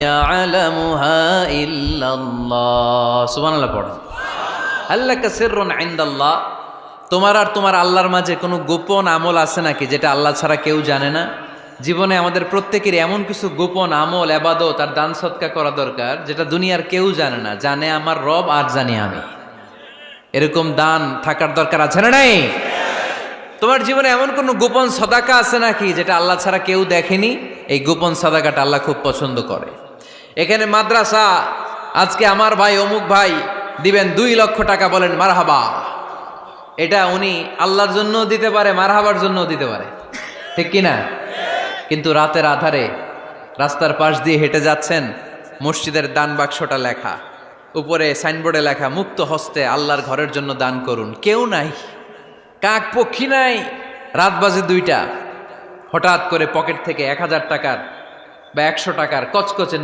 ইয়ালামুহা ইল্লাল্লাহ। সুবহানাল্লাহ পড়েন। আল্লাকা সিররুন ইনদাল্লাহ। তোমার আর তোমার আল্লাহর মাঝে কোনো গোপন আমল আছে নাকি যেটা আল্লাহ ছাড়া কেউ জানে না? জীবনে আমাদের প্রত্যেকের এমন কিছু গোপন আমল, ইবাদত আর দান সদকা করা দরকার যেটা দুনিয়ার কেউ জানে না, জানে আমার রব আর জানি আমি। এরকম দান থাকার দরকার আছে না নাই? তোমার জীবনে এমন কোন গোপন সদাকা আছে নাকি যেটা আল্লাহ ছাড়া কেউ দেখেনি? এই গোপন সদাকাটা আল্লাহ খুব পছন্দ করে। এখানে মাদ্রাসা, আজকে আমার ভাই অমুক ভাই দিবেন 2 লক্ষ টাকা, বলেন মারহাবা। এটা উনি আল্লাহর জন্য দিতে পারে, মারহাবার জন্য দিতে পারে, ঠিক কিনা? কিন্তু রাতের আধারে রাস্তার পাশ দিয়ে হেঁটে যাচ্ছেন, মসজিদের দান বাক্সটা লেখা, উপরে সাইনবোর্ডে লেখা মুক্ত হস্তে আল্লাহর ঘরের জন্য দান করুন। কেউ নাই, কাক পক্ষী নাই। রাত বাজে 2টা, হঠাৎ করে পকেট থেকে 1000 টাকার বা 100 টাকার কচকচে